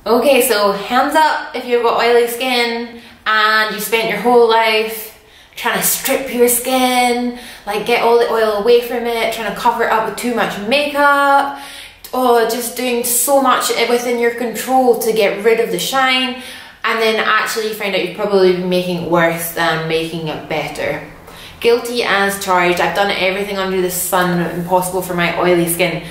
Okay, so hands up if you've got oily skin and you spent your whole life trying to strip your skin, like get all the oil away from it, trying to cover it up with too much makeup, or just doing so much within your control to get rid of the shine, and then actually you find out you've probably been making it worse than making it better. Guilty as charged. I've done everything under the sun possible for my oily skin,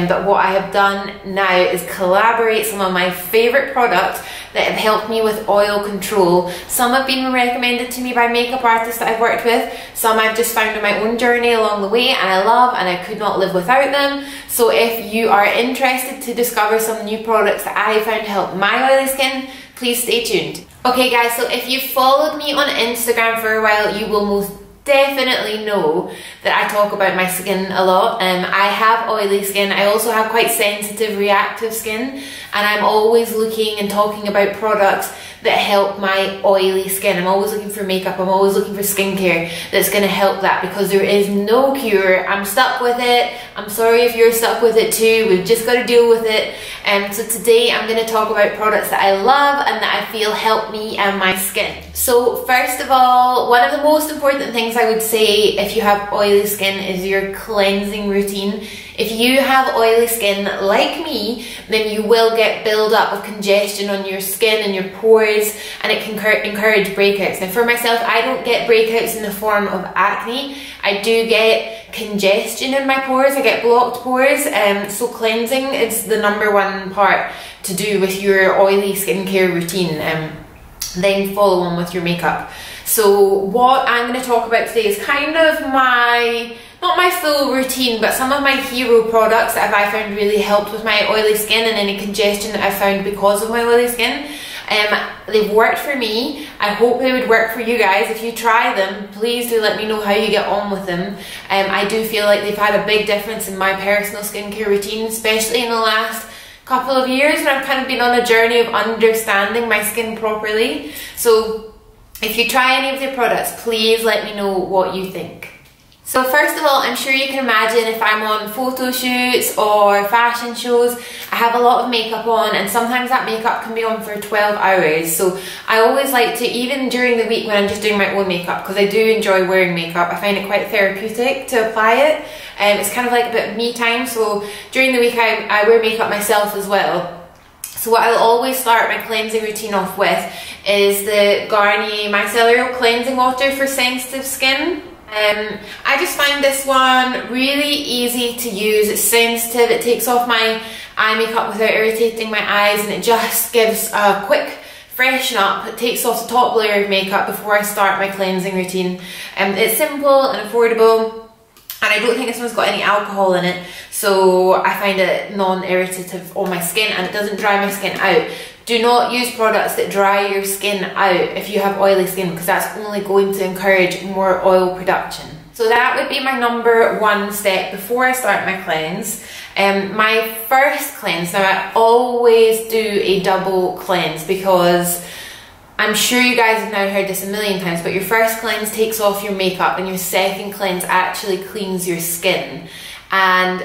but what I have done now is collaborate some of my favourite products that have helped me with oil control. Some have been recommended to me by makeup artists that I've worked with, some I've just found on my own journey along the way and I love and I could not live without them. So if you are interested to discover some new products that I found to help my oily skin, please stay tuned. Okay guys, so if you've followed me on Instagram for a while, you will most definitely know that I talk about my skin a lot. I have oily skin, I also have quite sensitive reactive skin, and I'm always looking and talking about products that help my oily skin. I'm always looking for makeup, I'm always looking for skincare that's going to help that, because there is no cure. I'm stuck with it. I'm sorry if you're stuck with it too. We've just got to deal with it. So today I'm going to talk about products that I love and that I feel help me and my skin. So first of all, one of the most important things I would say if you have oily skin is your cleansing routine. If you have oily skin like me, then you will get build up of congestion on your skin and your pores, and it can encourage breakouts. Now for myself, I don't get breakouts in the form of acne. I do get congestion in my pores, I get blocked pores, so cleansing is the #1 part to do with your oily skincare routine. Then follow on with your makeup. So what I'm going to talk about today is kind of not my full routine, but some of my hero products that I found really helped with my oily skin and any congestion that I found because of my oily skin. They've worked for me. I hope they would work for you guys. If you try them, please do let me know how you get on with them. I do feel like they've had a big difference in my personal skincare routine, especially in the last couple of years when I've kind of been on a journey of understanding my skin properly. So if you try any of their products, please let me know what you think. So first of all, I'm sure you can imagine if I'm on photo shoots or fashion shows, I have a lot of makeup on, and sometimes that makeup can be on for 12 hours. So I always like to, even during the week when I'm just doing my own makeup, because I do enjoy wearing makeup, I find it quite therapeutic to apply it. It's kind of like a bit of me time, so during the week I wear makeup myself as well. So what I'll always start my cleansing routine off with is the Garnier Micellar Cleansing Water for sensitive skin. I just find this one really easy to use. It's sensitive, it takes off my eye makeup without irritating my eyes, and it just gives a quick freshen up. It takes off the top layer of makeup before I start my cleansing routine. It's simple and affordable, and I don't think this one's got any alcohol in it, so I find it non-irritative on my skin, and it doesn't dry my skin out. Do not use products that dry your skin out if you have oily skin, because that's only going to encourage more oil production. So that would be my #1 step before I start my cleanse. My first cleanse, now I always do a double cleanse, because I'm sure you guys have now heard this a million times, but your first cleanse takes off your makeup and your second cleanse actually cleans your skin. And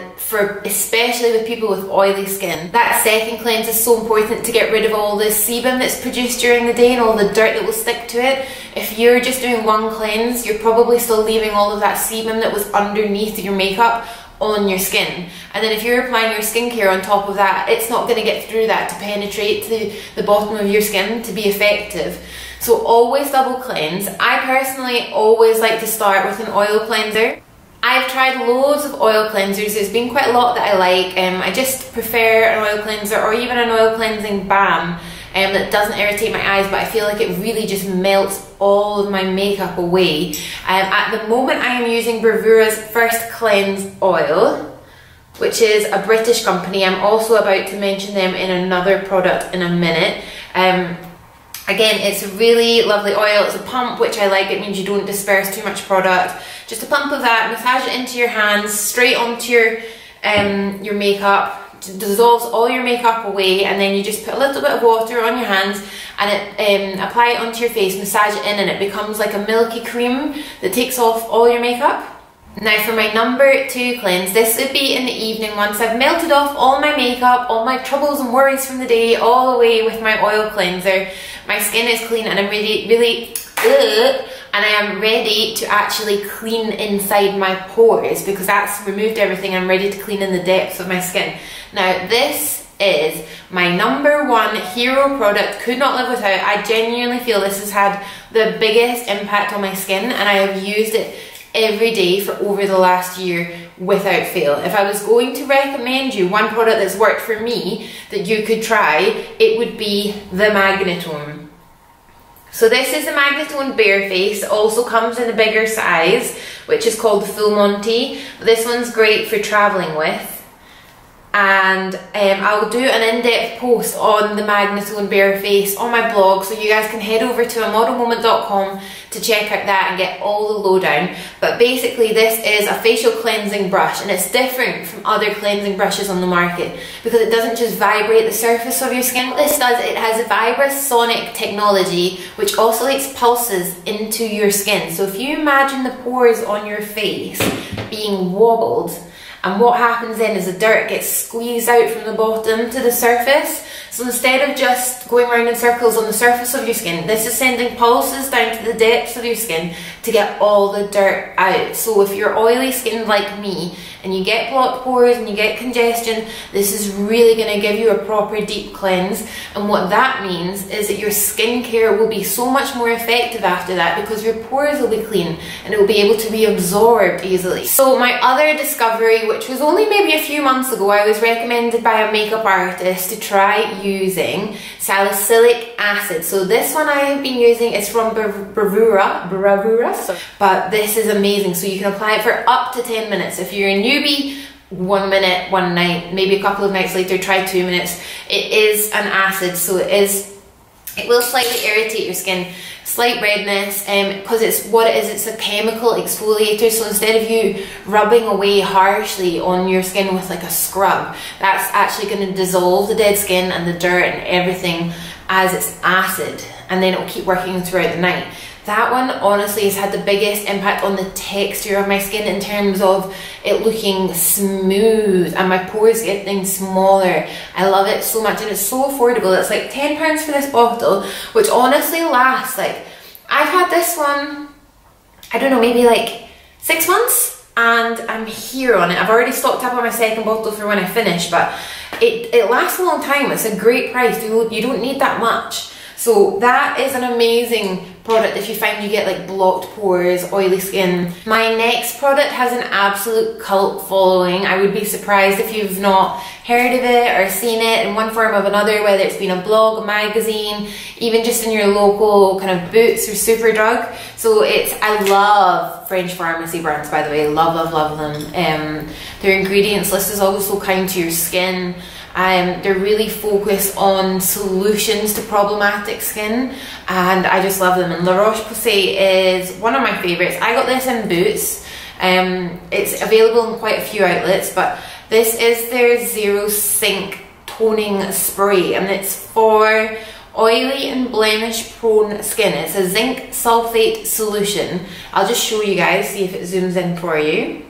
especially with people with oily skin, that second cleanse is so important to get rid of all the sebum that's produced during the day and all the dirt that will stick to it. If you're just doing one cleanse, you're probably still leaving all of that sebum that was underneath your makeup on your skin, and then if you're applying your skincare on top of that, it's not going to get through that to penetrate to the bottom of your skin to be effective. So always double cleanse. I personally always like to start with an oil cleanser. I've tried loads of oil cleansers. There's been quite a lot that I like. I just prefer an oil cleanser or even an oil cleansing balm that doesn't irritate my eyes, but I feel like it really just melts all of my makeup away. At the moment I am using Bravura's First Cleanse Oil, which is a British company. I'm also about to mention them in another product in a minute. Again, it's a really lovely oil. It's a pump, which I like. It means you don't disperse too much product. Just a pump of that, massage it into your hands, straight onto your makeup. Dissolves all your makeup away, and then you just put a little bit of water on your hands and apply it onto your face, massage it in, and it becomes like a milky cream that takes off all your makeup. Now for my number 2 cleanse, this would be in the evening once I've melted off all my makeup, all my troubles and worries from the day, all away with my oil cleanser. My skin is clean and I'm really and I am ready to actually clean inside my pores because that's removed everything. I'm ready to clean in the depths of my skin. Now this is my number 1 hero product, could not live without. I genuinely feel this has had the biggest impact on my skin and I have used it every day for over the last year without fail. If I was going to recommend you one product that's worked for me that you could try, it would be the Magnitone. So this is the Magnitone Barefaced. It also comes in a bigger size, which is called the Full Monty. This one's great for traveling with. And I'll do an in-depth post on the Magnitone Barefaced on my blog, so you guys can head over to amodelmoment.com to check out that and get all the lowdown. But basically this is a facial cleansing brush and it's different from other cleansing brushes on the market because it doesn't just vibrate the surface of your skin. What this does, it has a vibrasonic technology which oscillates pulses into your skin. So if you imagine the pores on your face being wobbled, and what happens then is the dirt gets squeezed out from the bottom to the surface. So instead of just going around in circles on the surface of your skin, this is sending pulses down to the depths of your skin to get all the dirt out. So if you're oily skin like me and you get blocked pores and you get congestion, this is really going to give you a proper deep cleanse. And what that means is that your skincare will be so much more effective after that because your pores will be clean and it will be able to be absorbed easily. So my other discovery, which was only maybe a few months ago, I was recommended by a makeup artist to try using salicylic acid. So this one I have been using is from Bravura, but this is amazing. So you can apply it for up to 10 minutes. If you're a newbie, 1 minute, one night, maybe a couple of nights later, try 2 minutes. It is an acid, so it will slightly irritate your skin, slight redness, because it's what it is, it's a chemical exfoliator. So instead of you rubbing away harshly on your skin with like a scrub, that's actually going to dissolve the dead skin and the dirt and everything as it's acid, and then it'll keep working throughout the night. That one honestly has had the biggest impact on the texture of my skin in terms of it looking smooth and my pores getting smaller. I love it so much and it's so affordable. It's like £10 for this bottle, which honestly lasts, like, I've had this one, I don't know, maybe like 6 months and I'm here on it. I've already stocked up on my second bottle for when I finish, but it lasts a long time. It's a great price. You don't need that much. So that is an amazing product if you find you get like blocked pores, oily skin. My next product has an absolute cult following. I would be surprised if you've not heard of it or seen it in one form or another, whether it's been a blog, a magazine, even just in your local kind of Boots or Superdrug. So I love French pharmacy brands, by the way. Love them. Their ingredients list is always so kind to your skin. They're really focused on solutions to problematic skin and I just love them. And La Roche-Posay is one of my favourites. I got this in Boots. It's available in quite a few outlets, but this is their Serozinc toning spray and it's for oily and blemish prone skin. It's a zinc sulfate solution. I'll just show you guys, see if it zooms in for you.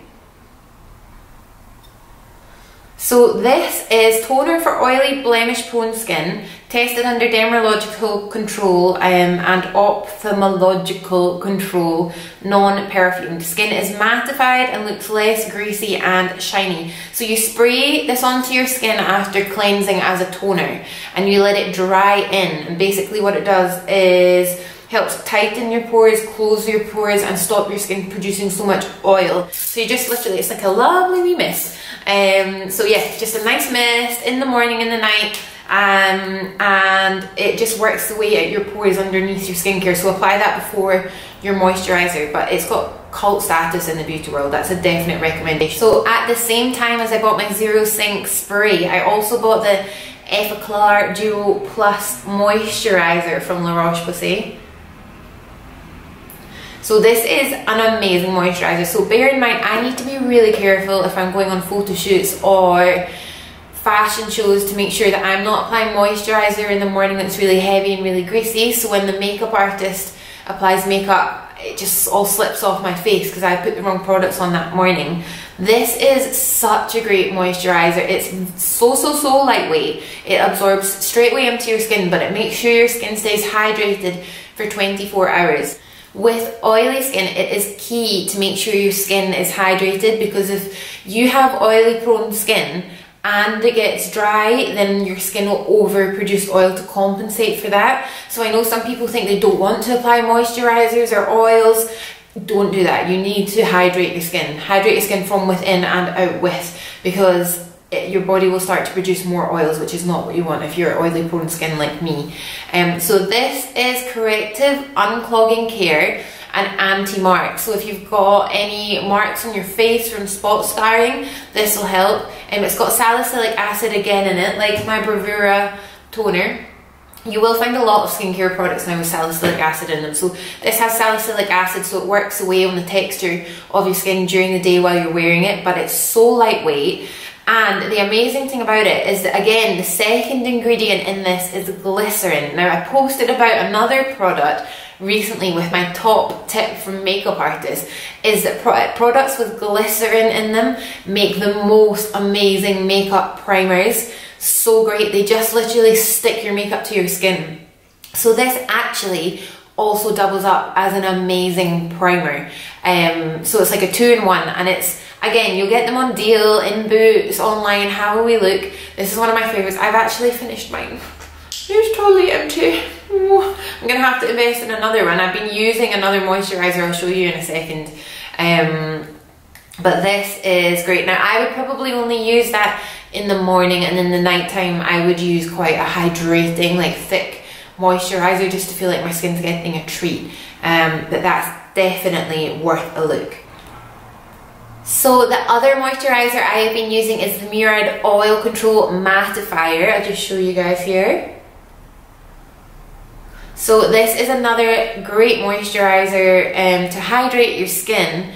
So this is toner for oily, blemish-prone skin, tested under dermatological control and ophthalmological control, non-perfumed. Skin is mattified and looks less greasy and shiny. So you spray this onto your skin after cleansing as a toner and you let it dry in. And basically what it does is helps tighten your pores, close your pores and stop your skin producing so much oil. So you just literally, it's like a lovely wee mist. So yeah, just a nice mist in the morning and the night, and it just works the way out your pores underneath your skincare. So apply that before your moisturizer, but it's got cult status in the beauty world. That's a definite recommendation. So at the same time as I bought my Serozinc spray, I also bought the Effaclar Duo Plus Moisturizer from La Roche-Posay. So this is an amazing moisturizer. So bear in mind, I need to be really careful if I'm going on photo shoots or fashion shows to make sure that I'm not applying moisturizer in the morning that's really heavy and really greasy. So when the makeup artist applies makeup it just all slips off my face because I put the wrong products on that morning. This is such a great moisturizer. It's so lightweight. It absorbs straight away into your skin, but it makes sure your skin stays hydrated for 24 hours. With oily skin, it is key to make sure your skin is hydrated, because if you have oily prone skin and it gets dry, then your skin will overproduce oil to compensate for that. So I know some people think they don't want to apply moisturizers or oils. Don't do that. You need to hydrate your skin. Hydrate your skin from within and out with, because your body will start to produce more oils, which is not what you want if you're oily prone skin like me. So this is corrective unclogging care and anti-mark. So if you've got any marks on your face from spot scarring, this will help. It's got salicylic acid again in it, like my Bravura toner. You will find a lot of skincare products now with salicylic acid in them. So this has salicylic acid, so it works away on the texture of your skin during the day while you're wearing it, but it's so lightweight. And the amazing thing about it is that, again, the second ingredient in this is glycerin. Now, I posted about another product recently with my top tip from makeup artists, is that products with glycerin in them make the most amazing makeup primers. So great. They just literally stick your makeup to your skin. So this actually also doubles up as an amazing primer. So it's like a 2-in-1, and it's, again, you'll get them on deal in Boots, online, however we look. This is one of my favorites. I've actually finished mine. It's totally empty. I'm gonna have to invest in another one. I've been using another moisturizer, I'll show you in a second. But this is great. Now, I would probably only use that in the morning, and in the nighttime I would use quite a hydrating, like thick moisturizer, just to feel like my skin's getting a treat. But that's definitely worth a look. So the other moisturizer I have been using is the Murad Oil Control Mattifier. I'll just show you guys here. So this is another great moisturizer to hydrate your skin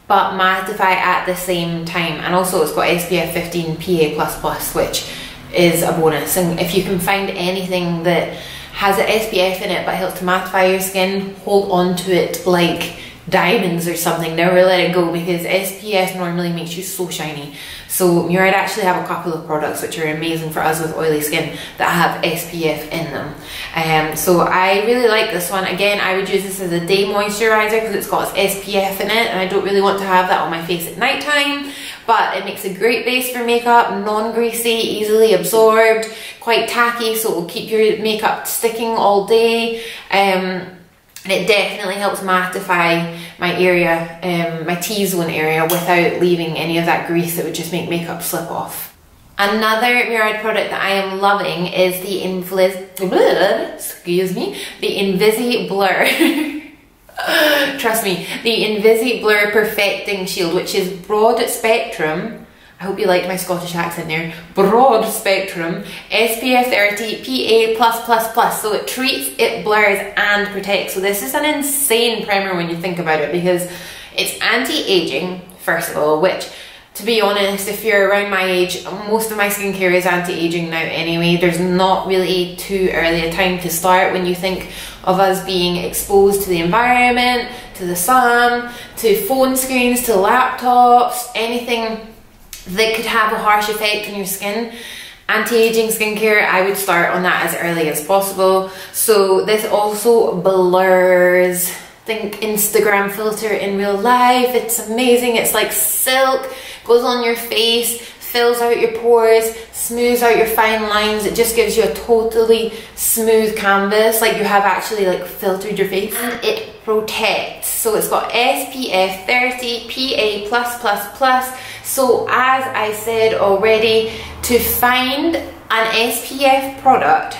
but mattify at the same time, and also it's got SPF 15 PA++, which is a bonus. And if you can find anything that has an SPF in it but helps to mattify your skin, hold on to it like diamonds or something. Never let it go, because SPF normally makes you so shiny. So Murad actually have a couple of products which are amazing for us with oily skin that have SPF in them. So I really like this one. Again, I would use this as a day moisturizer because it's got SPF in it, and I don't really want to have that on my face at night time. But it makes a great base for makeup, non-greasy, easily absorbed, quite tacky, so it will keep your makeup sticking all day. And it definitely helps mattify my area, my T-zone area, without leaving any of that grease that would just make makeup slip off. Another Murad product that I am loving is the Invisiblur. Trust me, the Invisiblur Perfecting Shield, which is broad spectrum. I hope you liked my Scottish accent there. Broad spectrum, SPF 30 PA+++. So it treats, it blurs and protects. So this is an insane primer when you think about it, because it's anti-aging, first of all, which, to be honest, if you're around my age, most of my skincare is anti-aging now anyway. There's not really too early a time to start when you think of us being exposed to the environment, to the sun, to phone screens, to laptops, anything that could have a harsh effect on your skin. Anti-aging skincare, I would start on that as early as possible. So this also blurs. Think Instagram filter in real life. It's amazing. It's like silk, goes on your face, fills out your pores, smooths out your fine lines. It just gives you a totally smooth canvas, like you have actually like filtered your face. And it protects. So it's got SPF 30 PA+++. So as I said already, to find an SPF product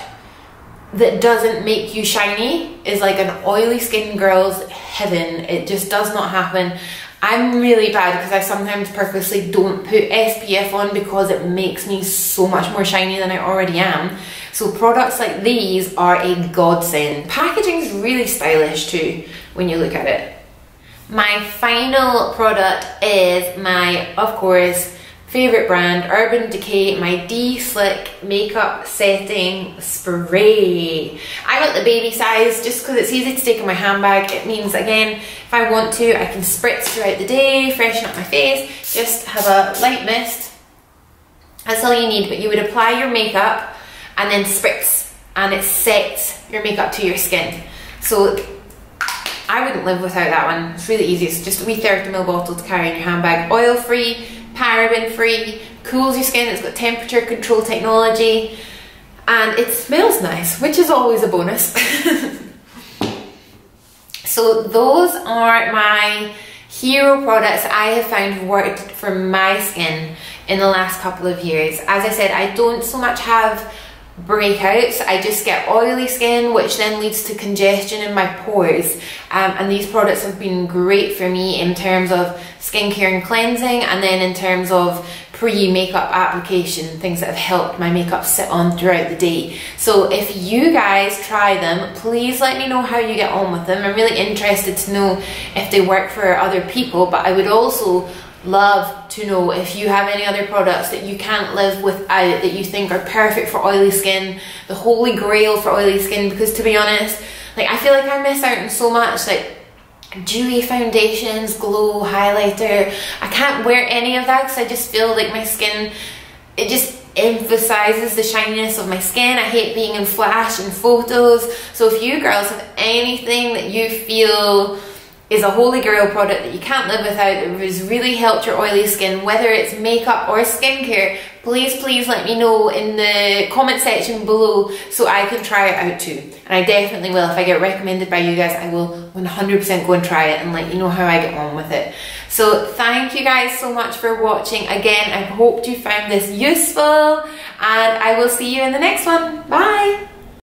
that doesn't make you shiny is like an oily skin girl's heaven. It just does not happen. I'm really bad because I sometimes purposely don't put SPF on because it makes me so much more shiny than I already am. So products like these are a godsend. Packaging is really stylish too when you look at it. My final product is my, of course, favourite brand, Urban Decay, my De-Slick Makeup Setting Spray. I got the baby size just because it's easy to take in my handbag. It means, again, if I want to, I can spritz throughout the day, freshen up my face, just have a light mist. That's all you need, but you would apply your makeup and then spritz, and it sets your makeup to your skin. So I wouldn't live without that one. It's really easy. It's just a wee 30ml bottle to carry in your handbag. Oil-free, paraben-free, cools your skin. It's got temperature control technology, and it smells nice, which is always a bonus. So those are my hero products I have found have worked for my skin in the last couple of years. As I said, I don't so much have breakouts, I just get oily skin, which then leads to congestion in my pores, and these products have been great for me in terms of skincare and cleansing, and then in terms of pre-makeup application, things that have helped my makeup sit on throughout the day. So if you guys try them, please let me know how you get on with them. I'm really interested to know if they work for other people, but I would also love to know if you have any other products that you can't live without, that you think are perfect for oily skin, the holy grail for oily skin. Because to be honest, like, I feel like I miss out on so much, like dewy foundations, glow, highlighter. I can't wear any of that because I just feel like my skin, it just emphasizes the shininess of my skin. I hate being in flash and photos. So if you girls have anything that you feel is a holy grail product that you can't live without, that has really helped your oily skin, whether it's makeup or skincare, please let me know in the comment section below so I can try it out too. And I definitely will. If I get recommended by you guys, I will 100% go and try it and let you know how I get on with it. So thank you guys so much for watching. Again, I hope you found this useful, and I will see you in the next one. Bye!